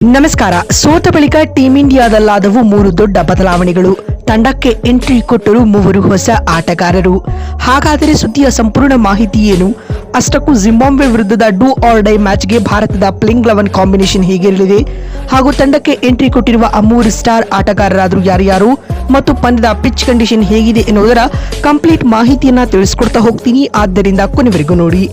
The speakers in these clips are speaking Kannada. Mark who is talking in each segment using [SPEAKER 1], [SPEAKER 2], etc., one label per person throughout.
[SPEAKER 1] ನಮಸ್ಕಾರ. ಸೋತ ಬಳಿಕ ಟೀಂ ಇಂಡಿಯಾದಲ್ಲಾದವು 3 ದೊಡ್ಡ ಬದಲಾವಣೆಗಳು. ತಂಡಕ್ಕೆ ಎಂಟ್ರಿ ಕೊಟ್ಟರು 3 ಹೊಸ ಆಟಗಾರರು. ಹಾಗಾದರೆ ಸುದ್ದಿಯ ಸಂಪೂರ್ಣ ಮಾಹಿತಿ ಏನು? ಅಷ್ಟಕ್ಕೂ ಜಿಂಬಾಬ್ವೆ ವಿರುದ್ಧದ ಡೂ ಆರ್ ಡೈ ಮ್ಯಾಚ್ಗೆ ಭಾರತದ ಪ್ಲೇಯಿಂಗ್ 11 ಕಾಂಬಿನೇಷನ್ ಹೇಗಿರಲಿದೆ ಹಾಗೂ ತಂಡಕ್ಕೆ ಎಂಟ್ರಿ ಕೊಟ್ಟಿರುವ ಆ 3 ಸ್ಟಾರ್ ಆಟಗಾರರಾದರೂ ಯಾರ್ಯಾರು ಮತ್ತು ಪಂದ್ಯದ ಪಿಚ್ ಕಂಡೀಷನ್ ಹೇಗಿದೆ ಎನ್ನುವುದರ ಕಂಪ್ಲೀಟ್ ಮಾಹಿತಿಯನ್ನ ತಿಳಿಸ್ಕೊಡ್ತಾ ಹೋಗ್ತೀನಿ. ಆದ್ದರಿಂದ ಕೊನೆವರೆಗೂ ನೋಡಿ.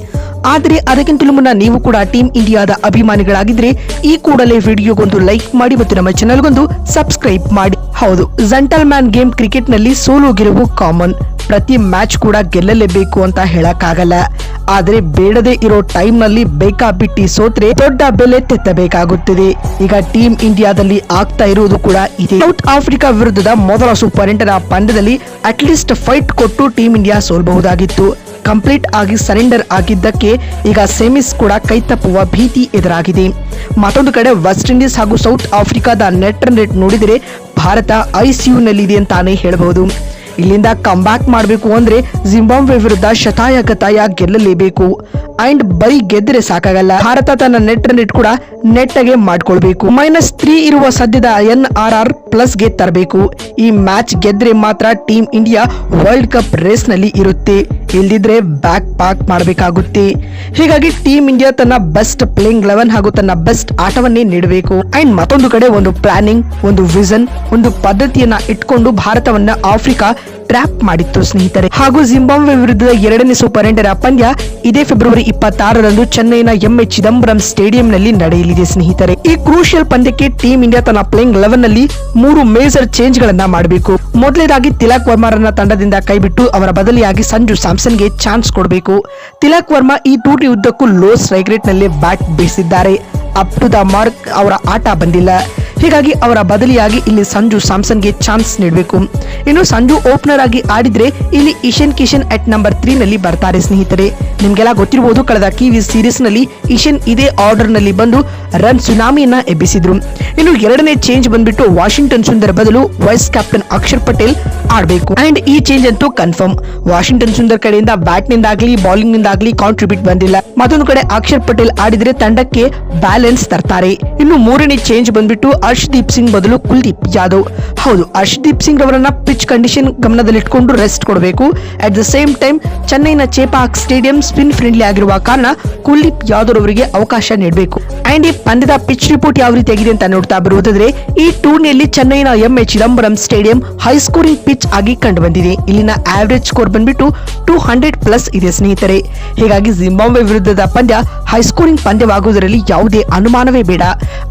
[SPEAKER 1] ಆದರೆ ಅದಕ್ಕಿಂತಲೂ ಮುನ್ನ ನೀವು ಕೂಡ ಟೀಂ ಇಂಡಿಯಾದ ಅಭಿಮಾನಿಗಳಾಗಿದ್ರೆ ಈ ಕೂಡಲೇ ವಿಡಿಯೋಗೊಂದು ಲೈಕ್ ಮಾಡಿ ಮತ್ತು ನಮ್ಮ ಚಾನೆಲ್ಗೊಂದು ಸಬ್ಸ್ಕ್ರೈಬ್ ಮಾಡಿ. ಹೌದು, ಜೆಂಟಲ್ ಮ್ಯಾನ್ ಗೇಮ್ ಕ್ರಿಕೆಟ್ ನಲ್ಲಿ ಸೋಲು ಗೆಲುವು ಕಾಮನ್. ಪ್ರತಿ ಮ್ಯಾಚ್ ಕೂಡ ಗೆಲ್ಲಲೇಬೇಕು ಅಂತ ಹೇಳಕ್ಕಾಗಲ್ಲ. ಆದ್ರೆ ಬೇಡದೇ ಇರೋ ಟೈಮ್ ನಲ್ಲಿ ಬೇಕಾಬಿಟ್ಟಿ ಸೋತ್ರೆ ದೊಡ್ಡ ಬೆಲೆ ತೆತ್ತಬೇಕಾಗುತ್ತದೆ. ಈಗ ಟೀಂ ಇಂಡಿಯಾದಲ್ಲಿ ಆಗ್ತಾ ಇರುವುದು ಕೂಡ ಇದೆ. ಸೌತ್ ಆಫ್ರಿಕಾ ವಿರುದ್ಧದ ಮೊದಲ ಸೂಪರ್ 8ರ ಪಂದ್ಯದಲ್ಲಿ ಅಟ್ಲೀಸ್ಟ್ ಫೈಟ್ ಕೊಟ್ಟು ಟೀಂ ಇಂಡಿಯಾ ಸೋಲ್ಬಹುದಾಗಿತ್ತು. ಕಂಪ್ಲೀಟ್ ಆಗಿ ಸರೆಂಡರ್ ಆಗಿದ್ದಕ್ಕೆ ಈಗ ಸೆಮಿಸ್ ಕೂಡ ಕೈತಪ್ಪುವ ಭೀತಿ ಎದುರಾಗಿದೆ. ಮತ್ತೊಂದು ಕಡೆ ವೆಸ್ಟ್ ಇಂಡೀಸ್ ಹಾಗೂ ಸೌತ್ ಆಫ್ರಿಕಾದ ನೆಟ್ ರನ್ ರೇಟ್ ನೋಡಿದರೆ ಭಾರತ ಐಸಿಯುನಲ್ಲಿದೆ ಅಂತಾನೆ ಹೇಳಬಹುದು. ಇಲ್ಲಿಂದ ಕಮ್ ಬ್ಯಾಕ್ ಮಾಡಬೇಕು ಅಂದ್ರೆ ಜಿಂಬಾಬ್ವೆ ವಿರುದ್ಧ ಶತಾಯ ಗೆಲ್ಲಲೇಬೇಕು. ಅಂಡ್ ಬರೀ ಗೆದ್ದರೆ ಸಾಕಾಗಲ್ಲ, ಭಾರತ ತನ್ನ ನೆಟ್ ರನ್ ರೇಟ್ ಕೂಡ ನೆಟ್ಟಗೆ ಮಾಡ್ಕೊಳ್ಬೇಕು. -3 ಇರುವ ಸದ್ಯದ NRR ಪ್ಲಸ್ಗೆ ತರಬೇಕು. ಈ ಮ್ಯಾಚ್ ಗೆದ್ರೆ ಮಾತ್ರ team India world cup race ನಲ್ಲಿ ಇರುತ್ತೆ, ಇಲ್ದಿದ್ರೆ ಬ್ಯಾಕ್ ಪಾಕ್ ಮಾಡಬೇಕಾಗುತ್ತೆ. ಹೀಗಾಗಿ ಟೀಂ ಇಂಡಿಯಾ ತನ್ನ ಬೆಸ್ಟ್ ಪ್ಲೇಯಿಂಗ್ 11 ಹಾಗೂ ತನ್ನ ಬೆಸ್ಟ್ ಆಟವನ್ನೇ ನೀಡಬೇಕು. ಅಂಡ್ ಮತ್ತೊಂದು ಕಡೆ ಒಂದು ಪ್ಲಾನಿಂಗ್, ಒಂದು ವಿಷನ್, ಒಂದು ಪದ್ಧತಿಯನ್ನ ಇಟ್ಕೊಂಡು ಭಾರತವನ್ನ ಆಫ್ರಿಕಾ ಟ್ರ್ಯಾಪ್ ಮಾಡಿತ್ತು ಸ್ನೇಹಿತರೆ. ಹಾಗೂ ಜಿಂಬಾಬ್ವೆ ವಿರುದ್ಧದ 2ನೇ ಸೂಪರ್ 8ರ ಪಂದ್ಯ ಇದೇ ಫೆಬ್ರವರಿ 26ರಂದು ಚೆನ್ನೈನ MA ಚಿದಂಬರಂ ಸ್ಟೇಡಿಯಂ ನಲ್ಲಿ ನಡೆಯಲಿದೆ ಸ್ನೇಹಿತರೆ. ಈ ಕ್ರೂಷಿಯಲ್ ಪಂದ್ಯಕ್ಕೆ ಟೀಂ ಇಂಡಿಯಾ ತನ್ನ ಪ್ಲೇಯಿಂಗ್ 11 ನಲ್ಲಿ 3 ಮೇಜರ್ ಚೇಂಜ್ ಗಳನ್ನ ಮಾಡಬೇಕು. ಮೊದಲನೇದಾಗಿ ತಿಲಕ್ ವರ್ಮಾರನ್ನ ತಂಡದಿಂದ ಕೈಬಿಟ್ಟು ಅವರ ಬದಲಿಯಾಗಿ ಸಂಜು ಸ್ಯಾಮ್ಸನ್ಗೆ ಚಾನ್ಸ್ ಕೊಡಬೇಕು. ತಿಲಕ್ ವರ್ಮಾ ಈ ಟೂರ್ನಿ ಉದ್ದಕ್ಕೂ ಲೋ ಸ್ಟ್ರೈಕ್ ರೇಟ್ ನಲ್ಲಿ ಬ್ಯಾಟ್ ಬೀಸಿದ್ದಾರೆ. ಅಪ್ ಟು ದ ಮಾರ್ಕ್ ಅವರ ಆಟ ಬಂದಿಲ್ಲ. ಹೀಗಾಗಿ ಅವರ ಬದಲಿಯಾಗಿ ಇಲ್ಲಿ ಸಂಜು ಸ್ಯಾಮ್ಸನ್ಗೆ ಚಾನ್ಸ್ ನೀಡಬೇಕು. ಇನ್ನು ಸಂಜು ಓಪನರ್ ಆಗಿ ಆಡಿದ್ರೆ ಇಲ್ಲಿ ಇಶನ್ ಕಿಶನ್ ಅಟ್ ನಂಬರ್ 3 ನಲ್ಲಿ ಬರ್ತಾರೆ ಸ್ನೇಹಿತರೆ. ನಿಮ್ಗೆಲ್ಲ ಗೊತ್ತಿರಬಹುದು, ಕಳೆದ ಕಿವಿ ಸೀರೀಸ್ ನಲ್ಲಿ ಇಶನ್ ಇದೇ ಆರ್ಡರ್ ನಲ್ಲಿ ಬಂದು ರನ್ ಸುನಾಮಿಯನ್ನ ಎಬ್ಬಿಸಿದ್ರು. ಇನ್ನು 2ನೇ ಚೇಂಜ್ ಬಂದ್ಬಿಟ್ಟು ವಾಷಿಂಗ್ಟನ್ ಸುಂದರ್ ಬದಲು ವೈಸ್ ಕ್ಯಾಪ್ಟನ್ ಅಕ್ಷರ್ ಪಟೇಲ್ ಆಡಬೇಕು. ಅಂಡ್ ಈ ಚೇಂಜ್ ಅಂತೂ ಕನ್ಫರ್ಮ್. ವಾಷಿಂಗ್ಟನ್ ಸುಂದರ್ ಕಡೆಯಿಂದ ಬ್ಯಾಟ್ ನಿಂದಾಗ್ಲಿ ಬೌಲಿಂಗ್ ನಿಂದಾಗ್ಲಿ ಕಾಂಟ್ರಿಬ್ಯೂಟ್ ಬಂದಿಲ್ಲ. ಮತ್ತೊಂದು ಕಡೆ ಅಕ್ಷರ್ ಪಟೇಲ್ ಆಡಿದ್ರೆ ತಂಡಕ್ಕೆ ಬ್ಯಾಲೆನ್ಸ್ ತರ್ತಾರೆ. ಇನ್ನು 3ನೇ ಚೇಂಜ್ ಬಂದ್ಬಿಟ್ಟು ಹರ್ಷದೀಪ್ ಸಿಂಗ್ ಬದಲು ಕುಲ್ದೀಪ್ ಯಾದವ್. ಹೌದು, ಹರ್ಷದೀಪ್ ಸಿಂಗ್ ಅವರನ್ನ ಪಿಚ್ ಕಂಡೀಷನ್ ಗಮನದಲ್ಲಿಟ್ಕೊಂಡು ರೆಸ್ಟ್ ಕೊಡಬೇಕು. ಅಟ್ ದ ಸೇಮ್ ಟೈಮ್ ಚೆನ್ನೈನ ಚೇಪಾಕ್ ಸ್ಟೇಡಿಯಂ ಸ್ಪಿನ್ ಫ್ರೆಂಡ್ಲಿ ಆಗಿರುವ ಕಾರಣ ಕುಲ್ದೀಪ್ ಯಾದವ್ ಅವರಿಗೆ ಅವಕಾಶ ನೀಡಬೇಕು. ಅಂಡ್ ಈ ಪಂದ್ಯದ ಪಿಚ್ ರಿಪೋರ್ಟ್ ಯಾವ ರೀತಿಯಾಗಿದೆ ಅಂತ ನೋಡ್ತಾ ಬರುವುದಾದ್ರೆ, ಈ ಟೂರ್ನಿಯಲ್ಲಿ ಚೆನ್ನೈನ MA Chidambaram stadium high scoring pitch ಆಗಿ ಕಂಡು ಬಂದಿದೆ. ಇಲ್ಲಿನ ಆವರೇಜ್ ಸ್ಕೋರ್ ಬಂದ್ಬಿಟ್ಟು 200+ ಇದೆ ಸ್ನೇಹಿತರೆ. ಹೀಗಾಗಿ ಜಿಂಬಾಬ್ವೆ ವಿರುದ್ಧದ ಪಂದ್ಯ ಹೈ ಸ್ಕೋರಿಂಗ್ ಪಂದ್ಯವಾಗುವುದರಲ್ಲಿ ಯಾವುದೇ ಅನುಮಾನವೇ ಬೇಡ.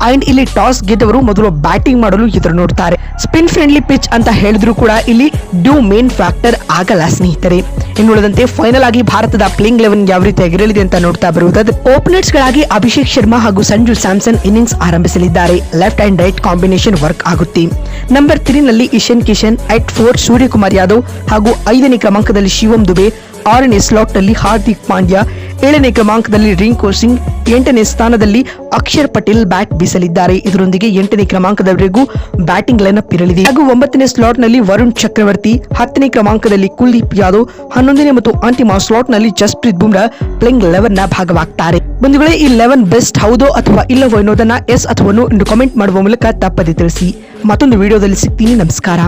[SPEAKER 1] ಅಂಡ್ ಇಲ್ಲಿ ಟಾಸ್ ಗೆದ್ದವರು ಮೊದಲು ಬ್ಯಾಟಿಂಗ್ ಮಾಡಲು ಎದುರು ನೋಡ್ತಾರೆ. ಸ್ಪಿನ್ ಫ್ರೆಂಡ್ಲಿ ಪಿಚ್ ಅಂತ ಹೇಳಿದ್ರು ಕೂಡ ಇಲ್ಲಿ ಡ್ಯೂ ಮೇನ್ ಫ್ಯಾಕ್ಟರ್ ಆಗಲ್ಲ ಸ್ನೇಹಿತರೆ. ಇನ್ನುಳಿದಂತೆ ಫೈನಲ್ ಆಗಿ ಭಾರತದ ಪ್ಲೇಯಿಂಗ್ 11 ಯಾವ ರೀತಿಯಾಗಿರಲಿದೆ ಅಂತ ನೋಡ್ತಾ ಬರುವುದಾದ್ರೆ, ಓಪನರ್ಸ್ ಗಳಾಗಿ ಅಭಿಷೇಕ್ ಶರ್ಮಾ ಹಾಗೂ ಸಂಜು ಸ್ಯಾಮ್ಸನ್ ಇನ್ನಿಂಗ್ಸ್ ಆರಂಭಿಸಲಿದ್ದಾರೆ. Left and write combination work ಆಗುತ್ತೆ. ನಂಬರ್ 3 ನಲ್ಲಿ ಇಶನ್ ಕಿಶನ್, ಅಟ್ 4 ಸೂರ್ಯಕುಮಾರ್ ಯಾದವ್ ಹಾಗೂ 5ನೇ ಕ್ರಮಾಂಕದಲ್ಲಿ ಶಿವಂ ದುಬೆ, 6ನೇ ಸ್ಲಾಟ್ ನಲ್ಲಿ ಹಾರ್ದಿಕ್ ಪಾಂಡ್ಯ, 7ನೇ ಕ್ರಮಾಂಕದಲ್ಲಿ ರಿಂಕು ಸಿಂಗ್, 8ನೇ ಸ್ಥಾನದಲ್ಲಿ ಅಕ್ಷರ್ ಪಟೇಲ್ ಬ್ಯಾಟ್ ಬೀಸಲಿದ್ದಾರೆ. ಇದರೊಂದಿಗೆ 8ನೇ ಕ್ರಮಾಂಕದವರೆಗೂ ಬ್ಯಾಟಿಂಗ್ ಲೈನ್ಅಪ್ ಇರಲಿದೆ. ಹಾಗೂ 9ನೇ ಸ್ಲಾಟ್ ನಲ್ಲಿ ವರುಣ್ ಚಕ್ರವರ್ತಿ, 10ನೇ ಕ್ರಮಾಂಕದಲ್ಲಿ ಕುಲ್ದೀಪ್ ಯಾದವ್, 11ನೇ ಮತ್ತು ಅಂತಿಮ ಸ್ಲಾಟ್ ನಲ್ಲಿ ಜಸ್ಪ್ರೀತ್ ಬುಮ್ರಾ ಪ್ಲೇಯಿಂಗ್ 11 ನ ಭಾಗವಾಗ್ತಾರೆ. ಬಂಧುಗಳೇ, ಈ 11 ಬೆಸ್ಟ್ ಹೌದೋ ಅಥವಾ ಇಲ್ಲವೋ ಎನ್ನುವುದನ್ನ ಎಸ್ ಅಥವಾ ನೋ ಎಂದು ಕಾಮೆಂಟ್ ಮಾಡುವ ಮೂಲಕ ತಪ್ಪದೆ ತಿಳಿಸಿ. ಮತ್ತೊಂದು ವಿಡಿಯೋದಲ್ಲಿ ಸಿಗ್ತೀನಿ. ನಮಸ್ಕಾರ.